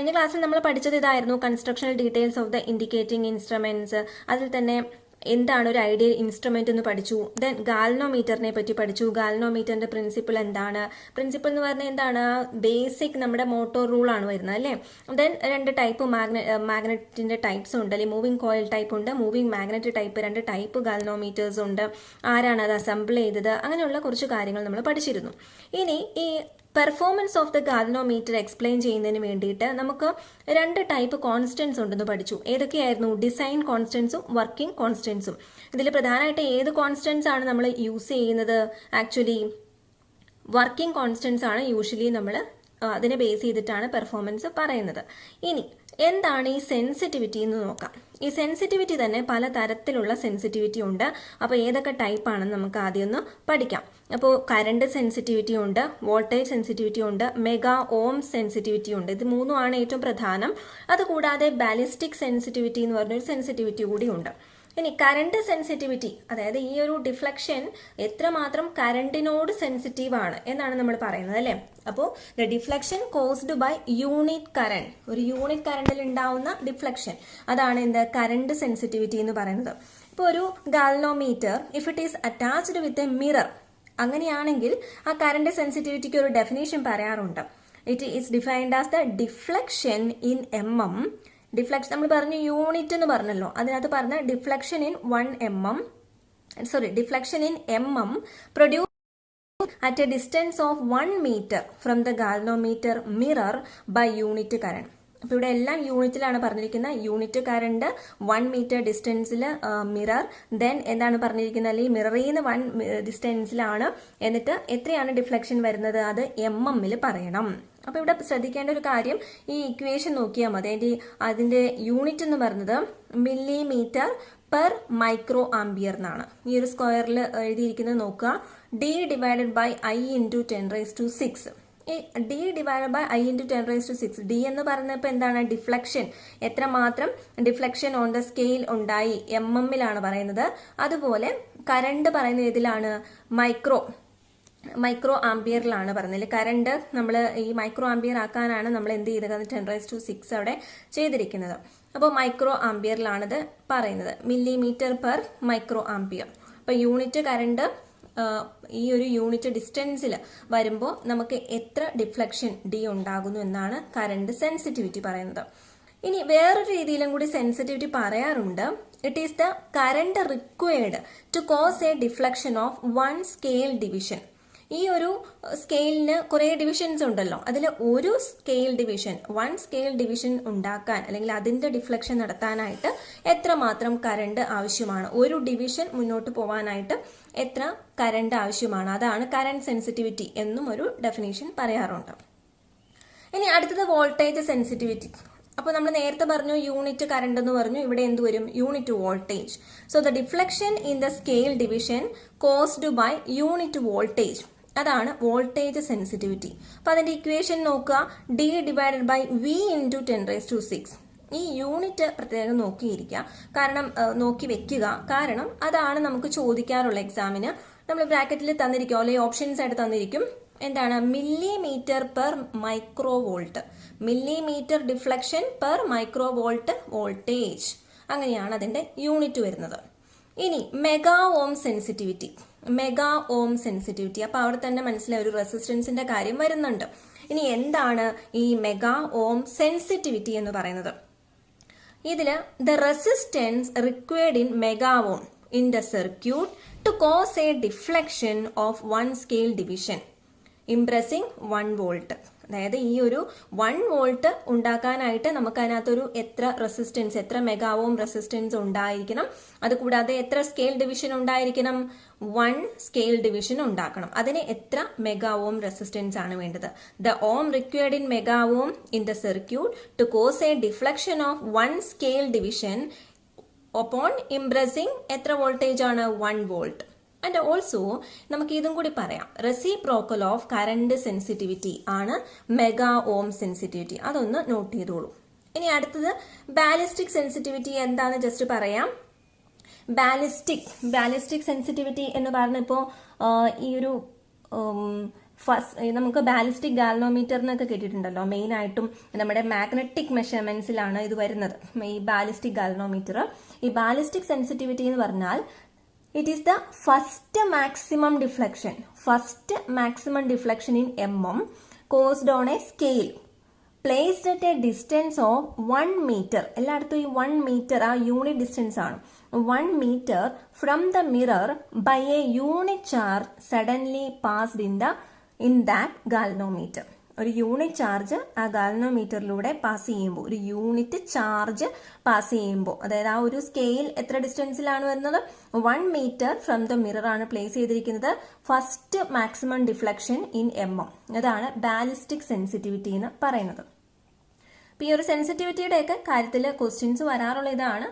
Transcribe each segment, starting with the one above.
കഴിഞ്ഞ ക്ലാസ്സിൽ നമ്മൾ പഠിച്ചത് ഇതായിരുന്നു, constructional details of the indicating instruments. അതിൽ തന്നെ എന്താണ് ഒരു ഐഡിയൽ ഇൻസ്ട്രുമെന്റ് എന്ന് പഠിച്ചു. ദെൻ ഗാൽനോമീറ്ററിനെ പറ്റി പഠിച്ചു. ഗാൽനോമീറ്ററിന്റെ പ്രിൻസിപ്പിൾ എന്താണ്? പ്രിൻസിപ്പിൾ എന്ന് പറഞ്ഞാൽ എന്താണ്? ബേസിക് നമ്മുടെ മോട്ടോർ റൂൾ ആണ് വരുന്നത് അല്ലേ. ദെൻ രണ്ട് ടൈപ്പ് മാഗ്നറ്റിന്റെ ടൈപ്സ് ഉണ്ട് അല്ലെ. മൂവിംഗ് കോയിൽ ടൈപ്പ് ഉണ്ട്, മൂവിംഗ് മാഗ്നറ്റ് ടൈപ്പ്, രണ്ട് ടൈപ്പ് ഗാൽനോമീറ്റേഴ്സ് ഉണ്ട്. ആരാണ് അത് അസംബിൾ ചെയ്തത്? അങ്ങനെയുള്ള കുറച്ച് കാര്യങ്ങൾ നമ്മൾ പഠിച്ചിരുന്നു. ഇനി ഈ performance of the galvanometer explain ചെയ്യുന്നതിന് വേണ്ടിയിട്ട് നമുക്ക് രണ്ട് ടൈപ്പ് കോൺസ്റ്റൻസ് ഉണ്ടെന്ന് പഠിച്ചു. ഏതൊക്കെയായിരുന്നു? ഡിസൈൻ കോൺസ്റ്റൻസും വർക്കിംഗ് കോൺസ്റ്റൻസും. ഇതിൽ പ്രധാനമായിട്ട് ഏത് കോൺസ്റ്റൻസ് ആണ് നമ്മൾ യൂസ് ചെയ്യുന്നത്? ആക്ച്വലി വർക്കിംഗ് കോൺസ്റ്റൻസ് ആണ് യൂഷ്വലി നമ്മൾ അതിനെ ബേസ് ചെയ്തിട്ടാണ് പെർഫോമൻസ് പറയുന്നത്. ഇനി എന്താണ് ഈ സെൻസിറ്റിവിറ്റി എന്ന് നോക്കാം. ഈ സെൻസിറ്റിവിറ്റി തന്നെ പല തരത്തിലുള്ള സെൻസിറ്റിവിറ്റി ഉണ്ട്. അപ്പോൾ ഏതൊക്കെ ടൈപ്പ് ആണെന്ന് നമുക്ക് ആദ്യം ഒന്ന് പഠിക്കാം. അപ്പോൾ കറണ്ട് സെൻസിറ്റിവിറ്റി ഉണ്ട്, വോൾട്ടേജ് സെൻസിറ്റിവിറ്റി ഉണ്ട്, മെഗാ ഓം സെൻസിറ്റിവിറ്റി ഉണ്ട്. ഇത് മൂന്നുമാണ് ഏറ്റവും പ്രധാനം. അതുകൂടാതെ ബാലിസ്റ്റിക് സെൻസിറ്റിവിറ്റി എന്ന് പറഞ്ഞൊരു സെൻസിറ്റിവിറ്റി കൂടി ഉണ്ട്. ഇനി കറണ്ട് സെൻസിറ്റിവിറ്റി, അതായത് ഈ ഒരു ഡിഫ്ലക്ഷൻ എത്രമാത്രം കറണ്ടിനോട് സെൻസിറ്റീവ് ആണ് എന്നാണ് നമ്മൾ പറയുന്നത് അല്ലേ. അപ്പോൾ the deflection caused by unit current, ഒരു യൂണിറ്റ് കറണ്ടിൽ ഉണ്ടാവുന്ന ഡിഫ്ലക്ഷൻ, അതാണ് എന്ത്? കറണ്ട് സെൻസിറ്റിവിറ്റി എന്ന് പറയുന്നത്. ഇപ്പോൾ ഒരു galvanometer if it is attached with a mirror, അങ്ങനെയാണെങ്കിൽ ആ കറണ്ട് സെൻസിറ്റിവിറ്റിക്ക് ഒരു ഡെഫിനേഷൻ പറയാറുണ്ട്. It is defined as the deflection in mm. Deflection നമ്മൾ പറഞ്ഞു യൂണിറ്റ് എന്ന് പറഞ്ഞല്ലോ, അതിനകത്ത് പറഞ്ഞ deflection in 1 mm, deflection in mm produce at a distance of 1 meter from the galvanometer mirror by unit current. അപ്പോൾ ഇവിടെ എല്ലാം യൂണിറ്റിലാണ് പറഞ്ഞിരിക്കുന്നത്. യൂണിറ്റ് കറണ്ട് 1 മീറ്റർ ഡിസ്റ്റൻസിൽ മിറർ, ദെൻ എന്താണ് പറഞ്ഞിരിക്കുന്നത്? അല്ലെങ്കിൽ മിററിൽ നിന്ന് 1 ഡിസ്റ്റൻസിലാണ്. എന്നിട്ട് എത്രയാണ് ഡിഫ്ലക്ഷൻ വരുന്നത്? അത് mm പറയണം. അപ്പോൾ ഇവിടെ ശ്രദ്ധിക്കേണ്ട ഒരു കാര്യം, ഈ ഇക്വേഷൻ നോക്കിയാൽ മതി. അതിന്റെ യൂണിറ്റ് എന്ന് പറയുന്നത് മില്ലിമീറ്റർ പെർ മൈക്രോ ആംബിയർ എന്നാണ്. ഈ ഒരു സ്ക്വയറിൽ എഴുതിയിരിക്കുന്നത് നോക്കുക, d divided by i into 10⁶. ഈ d divided by i into 10⁶. d എന്ന് പറയുന്നപ്പോൾ എന്താണ്? ഡിഫ്ലക്ഷൻ, എത്രമാത്രം ഡിഫ്ലക്ഷൻ ഓൺ ദ സ്കെയിൽ ഉണ്ടായി mm പറയുന്നത്. അതുപോലെ കറണ്ട് പറയുന്ന ഏതിലാണ്? മൈക്രോ ആംബിയറിലാണ് പറഞ്ഞത്. കറണ്ട് നമ്മൾ ഈ മൈക്രോ ആംബിയർ ആക്കാനാണ് നമ്മൾ എന്ത് ചെയ്തത്? 10⁶ അവിടെ ചെയ്തിരിക്കുന്നത്. അപ്പോൾ മൈക്രോ ആംബിയറിലാണിത് പറയുന്നത്, മില്ലിമീറ്റർ പെർ മൈക്രോ ആംബിയർ. അപ്പോൾ യൂണിറ്റ് കറണ്ട് ഈ ഒരു യൂണിറ്റ് ഡിസ്റ്റൻസിൽ വരുമ്പോൾ നമുക്ക് എത്ര ഡിഫ്ലക്ഷൻ d ഉണ്ടാകുന്നു എന്നാണ് കറണ്ട് സെൻസിറ്റിവിറ്റി പറയുന്നത്. ഇനി വേറൊരു രീതിയിലും കൂടി സെൻസിറ്റിവിറ്റി പറയാറുണ്ട്. It is the current required to cause a deflection of 1 scale division. ഈ ഒരു സ്കെയിലിന് കുറേ ഡിവിഷൻസ് ഉണ്ടല്ലോ, അതിൽ ഒരു സ്കെയിൽ ഡിവിഷൻ, 1 സ്കെയിൽ ഡിവിഷൻ ഉണ്ടാക്കാൻ അല്ലെങ്കിൽ അതിന്റെ ഡിഫ്ലക്ഷൻ നടത്താനായിട്ട് എത്രമാത്രം കറണ്ട് ആവശ്യമാണ്, ഒരു ഡിവിഷൻ മുന്നോട്ട് പോകാനായിട്ട് എത്ര കറണ്ട് ആവശ്യമാണ്, അതാണ് കറണ്ട് സെൻസിറ്റിവിറ്റി എന്നും ഒരു ഡെഫിനേഷൻ പറയാറുണ്ട്. ഇനി അടുത്തത് വോൾട്ടേജ് സെൻസിറ്റിവിറ്റി. അപ്പോൾ നമ്മൾ നേരത്തെ പറഞ്ഞു യൂണിറ്റ് കറണ്ട് എന്ന് പറഞ്ഞു, ഇവിടെ എന്ത് വരും? Unit voltage. So the deflection in the scale division caused by unit voltage, അതാണ് വോൾട്ടേജ് സെൻസിറ്റിവിറ്റി. അപ്പോൾ അതിന്റെ ഇക്വേഷൻ നോക്കുക, d divided by v into 10⁶. ഈ യൂണിറ്റ് പ്രത്യേകം നോക്കിയിരിക്കുക, നോക്കി വെക്കുക, കാരണം അതാണ് നമുക്ക് ചോദിക്കാറുള്ള എക്സാമിന്. നമ്മൾ ബ്രാക്കറ്റിൽ തന്നിരിക്കും അല്ലെങ്കിൽ ഓപ്ഷൻസ് ആയിട്ട് തന്നിരിക്കും. എന്താണ്? Millimetre per micro volt, millimetre deflection per micro volt voltage, അങ്ങനെയാണ് അതിന്റെ യൂണിറ്റ് വരുന്നത്. ഇനി മെഗാ ഓം സെൻസിറ്റിവിറ്റി. അപ്പോൾ അവിടെ തന്നെ മനസ്സിലായ ഒരു റെസിസ്റ്റൻസിന്റെ കാര്യം വരുന്നുണ്ട്. ഇനി എന്താണ് ഈ മെഗാ ഓം സെൻസിറ്റിവിറ്റി എന്ന് പറയുന്നത്? ഇതില് the resistance required in mega ohm in the circuit to cause a deflection of 1 scale division impressing 1 volt. അതായത് ഈ ഒരു 1 വോൾട്ട് ഉണ്ടാക്കാനായിട്ട് നമുക്ക് അതിനകത്തൊരു എത്ര റെസിസ്റ്റൻസ്, എത്ര മെഗാവോം റെസിസ്റ്റൻസ് ഉണ്ടായിരിക്കണം. അതുകൂടാതെ എത്ര സ്കെയിൽ ഡിവിഷൻ ഉണ്ടായിരിക്കണം? 1 സ്കെയിൽ ഡിവിഷൻ ഉണ്ടാക്കണം. അതിന് എത്ര മെഗാവോം റെസിസ്റ്റൻസ് ആണ് വേണ്ടത്? The ohm required in megohm in the circuit to cause a deflection of 1 scale division upon impressing എത്ര വോൾട്ടേജ് ആണ്? 1 വോൾട്ട്. ആൻഡ് ഓൾസോ നമുക്ക് ഇതും കൂടി പറയാം, റെസിപ്രോക്കൽ ഓഫ് കറണ്ട് സെൻസിറ്റിവിറ്റി ആണ് മെഗാ ഓം സെൻസിറ്റിവിറ്റി. അതൊന്ന് നോട്ട് ചെയ്തോളൂ. ഇനി അടുത്തത് ബാലിസ്റ്റിക് സെൻസിറ്റിവിറ്റി എന്താന്ന് ജസ്റ്റ് പറയാം. ബാലിസ്റ്റിക് സെൻസിറ്റിവിറ്റി എന്ന് പറഞ്ഞപ്പോൾ ഈ ഒരു നമുക്ക് ബാലിസ്റ്റിക് ഗാൽനോമീറ്റർ എന്നൊക്കെ കേട്ടിട്ടുണ്ടല്ലോ. മെയിൻ ആയിട്ടും നമ്മുടെ മാഗ്നറ്റിക് മെഷർമെന്റ്സിലാണ് ഇത് വരുന്നത്, ഈ ബാലിസ്റ്റിക് ഗാൽനോമീറ്റർ. ഈ ബാലിസ്റ്റിക് സെൻസിറ്റിവിറ്റി എന്ന് പറഞ്ഞാൽ it is the first maximum deflection in mm caused on a scale placed at a distance of 1 meter. എല്ലായിടത്തും ഈ 1 meter ആ യൂണിറ്റ് ഡിസ്റ്റൻസ് ആണ്. 1 meter from the mirror by a unit charge suddenly passed in that galvanometer. ഒരു unit charge ആ ഗാൽവനോമീറ്ററിലൂടെ pass ചെയ്യുമ്പോൾ, ഒരു unit charge pass ചെയ്യുമ്പോൾ, അതായത് ആ ഒരു സ്കെയിൽ എത്ര ഡിസ്റ്റൻസിലാണ് വരുന്നത്? 1 meter ഫ്രം ദ മിറർ ആണ് പ്ലേസ് ചെയ്തിരിക്കുന്നത്. First maximum deflection in mm. അതാണ് ബാലിസ്റ്റിക് സെൻസിറ്റിവിറ്റി എന്ന് പറയുന്നത്. ഈ ഒരു സെൻസിറ്റിവിറ്റിയുടെയൊക്കെ കാര്യത്തിൽ ക്വസ്റ്റ്യൻസ് വരാറുള്ള ഇതാണ്.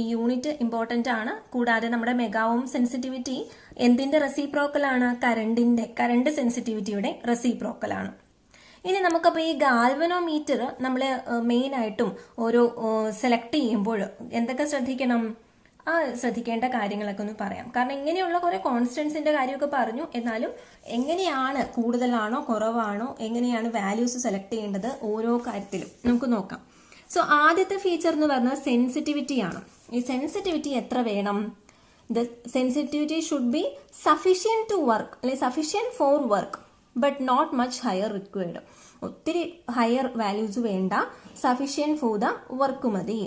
ഈ യൂണിറ്റ് ഇമ്പോർട്ടന്റ് ആണ്. കൂടാതെ നമ്മുടെ മെഗാ ഓം സെൻസിറ്റിവിറ്റി എന്തിന്റെ റെസിപ്രോക്കൽ ആണ്? കറണ്ട് സെൻസിറ്റിവിറ്റിയുടെ റെസിപ്രോക്കൽ ആണ്. ഇനി നമുക്കപ്പോൾ ഈ ഗാൽവനോമീറ്റർ നമ്മൾ മെയിൻ ആയിട്ടും ഓരോ സെലക്ട് ചെയ്യുമ്പോൾ എന്തൊക്കെ ശ്രദ്ധിക്കണം? ശ്രദ്ധിക്കേണ്ട കാര്യങ്ങളൊക്കെ ഒന്ന് പറയാം. കാരണം ഇങ്ങനെയുള്ള കുറെ കോൺസ്റ്റൻസിന്റെ കാര്യമൊക്കെ പറഞ്ഞു. എന്നാലും എങ്ങനെയാണ്, കൂടുതലാണോ കുറവാണോ, എങ്ങനെയാണ് വാല്യൂസ് സെലക്ട് ചെയ്യേണ്ടത് ഓരോ കാര്യത്തിലും നമുക്ക് നോക്കാം. സോ ആദ്യത്തെ ഫീച്ചർ എന്ന് പറഞ്ഞാൽ സെൻസിറ്റിവിറ്റി ആണ്. ഈ സെൻസിറ്റിവിറ്റി എത്ര വേണം? The sensitivity should be sufficient to work, അല്ലെങ്കിൽ sufficient for work but not much higher required. ഒത്തിരി ഹയർ വാല്യൂസ് വേണ്ട, സഫിഷ്യന്റ് ഫോർ ദ വർക്ക് മതി.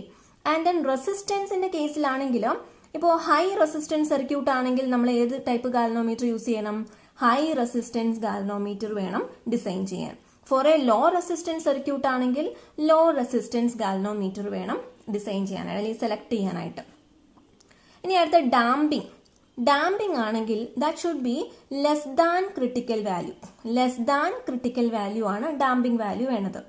ആൻഡ് ദെൻ റെസിസ്റ്റൻസിന്റെ കേസിലാണെങ്കിലും ഇപ്പോൾ ഹൈ റെസിസ്റ്റൻസ് സർക്യൂട്ട് ആണെങ്കിൽ നമ്മൾ ഏത് ടൈപ്പ് ഗാൽവനോമീറ്റർ യൂസ് ചെയ്യണം? ഹൈ റെസിസ്റ്റൻസ് ഗാൽവനോമീറ്റർ വേണം ഡിസൈൻ ചെയ്യാൻ. For a low resistance circuit ആണെങ്കിൽ ലോ റെസിസ്റ്റൻസ് ഗാൽവനോമീറ്റർ വേണം ഡിസൈൻ ചെയ്യാനായിട്ട്, അല്ലെങ്കിൽ സെലക്ട് ചെയ്യാനായിട്ട്. ഇനി അടുത്ത ഡാമ്പിംഗ് ആണെങ്കിൽ that should be less than critical value ആണ് ഡാമ്പിംഗ് വാല്യൂ വേണത്.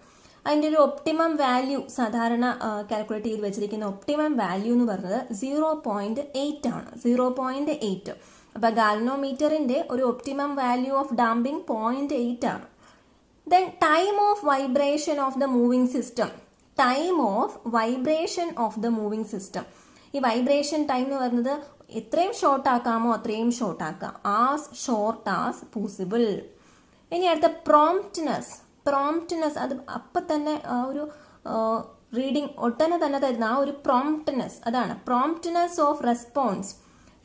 അതിൻ്റെ ഒരു ഒപ്റ്റിമം വാല്യൂ സാധാരണ കാൽക്കുലേറ്റ് ചെയ്ത് വെച്ചിരിക്കുന്ന ഒപ്റ്റിമം വാല്യൂ എന്ന് പറയുന്നത് 0.8 ആണ്. 0.8. അപ്പൊ ഗാൽവനോമീറ്ററിന്റെ ഒരു ഒപ്റ്റിമം വാല്യൂ ഓഫ് ഡാമ്പിംഗ് 0.8 ആണ്. Then time of vibration of the moving system. ഈ വൈബ്രേഷൻ ടൈം എന്ന് പറയുന്നത് എത്രയും ഷോർട്ട് ആക്കാമോ അത്രയും ഷോർട്ട് ആക്കാം, ആസ് ഷോർട്ട് ആസ് പോസിബിൾ. ഇനി അടുത്ത പ്രോംപ്റ്റ്നെസ്. അത് അപ്പം തന്നെ ഒരു റീഡിംഗ് ഒട്ടനെ തന്നെ തരുന്ന ആ ഒരു പ്രോംപ്റ്റ്നെസ്, അതാണ് പ്രോംപ്റ്റ്നെസ് ഓഫ് റെസ്പോൺസ്.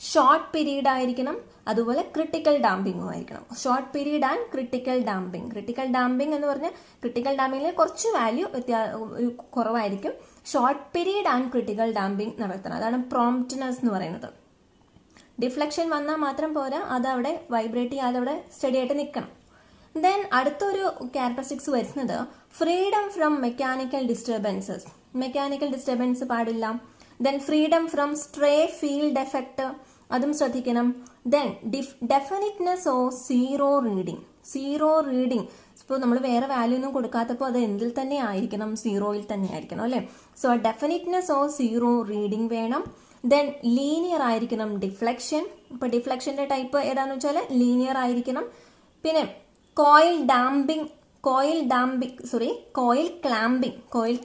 ഷോർട്ട് പീരീഡ് ആയിരിക്കണം, അതുപോലെ ക്രിട്ടിക്കൽ ഡാമ്പിങ്ങും ആയിരിക്കണം. Short period and critical damping എന്ന് പറഞ്ഞാൽ ക്രിട്ടിക്കൽ ഡാമ്പിങ്ങിൽ കുറച്ച് വാല്യൂ കുറവായിരിക്കും. Short period and critical damping നടത്തണം. അതാണ് പ്രോംപ്റ്റ്നെസ് എന്ന് പറയുന്നത്. ഡിഫ്ലക്ഷൻ വന്നാൽ മാത്രം പോരാ, അത് അവിടെ വൈബ്രേറ്റ് ചെയ്യാതെ അവിടെ സ്റ്റഡി ആയിട്ട് നിൽക്കണം. ദെൻ അടുത്തൊരു ക്യാരക്ടറിസ്റ്റിക്സ് വരുന്നത് ഫ്രീഡം ഫ്രം മെക്കാനിക്കൽ ഡിസ്റ്റർബൻസ് പാടില്ല. Then freedom from stray field effect, അതും ശ്രദ്ധിക്കണം. Then definiteness of zero reading. ഇപ്പോൾ നമ്മൾ വേറെ വാല്യൂ ഒന്നും കൊടുക്കാത്തപ്പോൾ അത് എന്തിൽ തന്നെ ആയിരിക്കണം? സീറോയിൽ തന്നെ ആയിരിക്കണം, അല്ലേ? സോ ഡെഫിനിറ്റ്നെസ് ഓഫ് സീറോ റീഡിംഗ് വേണം. ദെൻ ലീനിയർ ആയിരിക്കണം ഡിഫ്ലക്ഷൻ. ഇപ്പൊ ഡിഫ്ലക്ഷന്റെ ടൈപ്പ് ഏതാന്ന് വെച്ചാൽ ലീനിയർ ആയിരിക്കണം. പിന്നെ കോയിൽ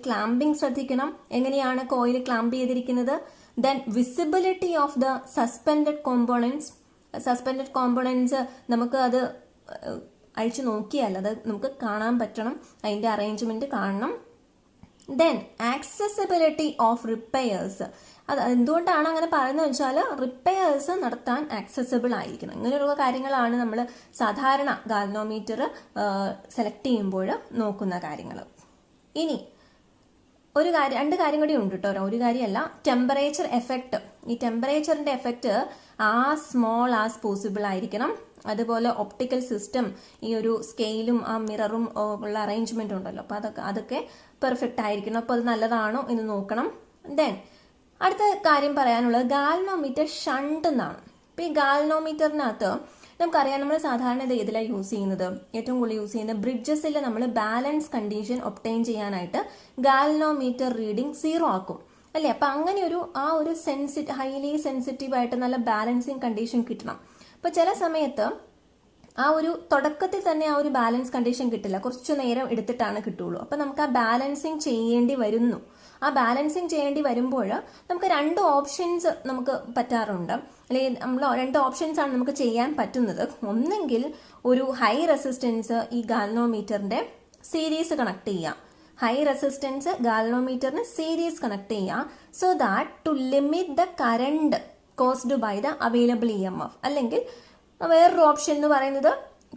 ക്ലാമ്പിംഗ് ശ്രദ്ധിക്കണം. എങ്ങനെയാണ് കോയിൽ ക്ലാമ്പ് ചെയ്തിരിക്കുന്നത്? Then visibility of the suspended components നമുക്ക് അത് അഴിച്ചു നോക്കിയാൽ അത് നമുക്ക് കാണാൻ പറ്റണം, അതിന്റെ അറേഞ്ച്മെന്റ് കാണണം. Then accessibility of repairs. അത് എന്തുകൊണ്ടാണ് അങ്ങനെ പറയുന്നത് വെച്ചാൽ റിപ്പയേഴ്സ് നടത്താൻ ആക്സസിബിൾ ആയിരിക്കണം. ഇങ്ങനെയുള്ള കാര്യങ്ങളാണ് നമ്മൾ സാധാരണ ഗാൽവനോമീറ്റർ സെലക്ട് ചെയ്യുമ്പോൾ നോക്കുന്ന കാര്യങ്ങൾ. ഇനി രണ്ട് കാര്യം കൂടി ഉണ്ട് കേട്ടോ. ഒരു കാര്യമല്ല, ടെമ്പറേച്ചർ എഫക്ട്. ഈ ടെമ്പറേച്ചറിന്റെ effect as small as possible ആയിരിക്കണം. അതുപോലെ ഒപ്റ്റിക്കൽ സിസ്റ്റം, ഈ ഒരു സ്കെയിലും ആ മിററും ഉള്ള അറേഞ്ച്മെന്റ് ഉണ്ടല്ലോ, അപ്പൊ അതൊക്കെ പെർഫെക്റ്റ് ആയിരിക്കണം. അപ്പൊ അത് നല്ലതാണോ എന്ന് നോക്കണം. ദെൻ അടുത്ത കാര്യം പറയാനുള്ളത് ഗാൽവനോമീറ്റർ ഷണ്ട് എന്നാണ്. ഇപ്പൊ ഈ ഗാൽവനോമീറ്ററിനകത്ത് നമുക്കറിയാം, നമ്മൾ സാധാരണ ഇത് ഏതിലാണ് യൂസ് ചെയ്യുന്നത്? ഏറ്റവും കൂടുതൽ യൂസ് ചെയ്യുന്നത് ബ്രിഡ്ജസിൽ നമ്മൾ ബാലൻസ് കണ്ടീഷൻ ഒബ്റ്റെയിൻ ചെയ്യാനായിട്ട് ഗാൽവനോമീറ്റർ റീഡിംഗ് 0 ആക്കും, അല്ലേ? അപ്പൊ അങ്ങനെ ആ ഒരു ഹൈലി സെൻസിറ്റീവ് ആയിട്ട് നല്ല ബാലൻസിങ് കണ്ടീഷൻ കിട്ടണം. അപ്പൊ ചില സമയത്ത് ആ ഒരു തുടക്കത്തിൽ തന്നെ ആ ഒരു ബാലൻസ് കണ്ടീഷൻ കിട്ടില്ല, കുറച്ചു നേരം എടുത്തിട്ടാണ് കിട്ടുള്ളൂ. അപ്പൊ നമുക്ക് ആ ബാലൻസിങ് ചെയ്യേണ്ടി വരുന്നു. ആ ബാലൻസിങ് ചെയ്യേണ്ടി വരുമ്പോൾ നമുക്ക് 2 ഓപ്ഷൻസ് നമുക്ക് പറ്റാറുണ്ട്, അല്ലെങ്കിൽ നമ്മൾ 2 ഓപ്ഷൻസ് ആണ് നമുക്ക് ചെയ്യാൻ പറ്റുന്നത്. ഒന്നെങ്കിൽ ഒരു ഹൈ റെസിസ്റ്റൻസ് ഈ ഗാൽവനോമീറ്ററിന്റെ സീരീസ് കണക്ട് ചെയ്യാം, ഹൈ റെസിസ്റ്റൻസ് ഗാൽവനോമീറ്ററിന് സീരീസ് കണക്ട് ചെയ്യാം, so that to limit the current caused by the available EMF. അല്ലെങ്കിൽ വേറൊരു ഓപ്ഷൻ എന്ന് പറയുന്നത്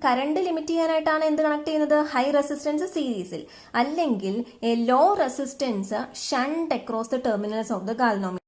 കറണ്ട് ലിമിറ്റ് ചെയ്യാനായിട്ടാണ് എന്ത് കണക്ട് ചെയ്യുന്നത്, ഹൈ റെസിസ്റ്റൻസ് സീരീസിൽ, അല്ലെങ്കിൽ a low resistance shunt across the terminals of the galvanometer.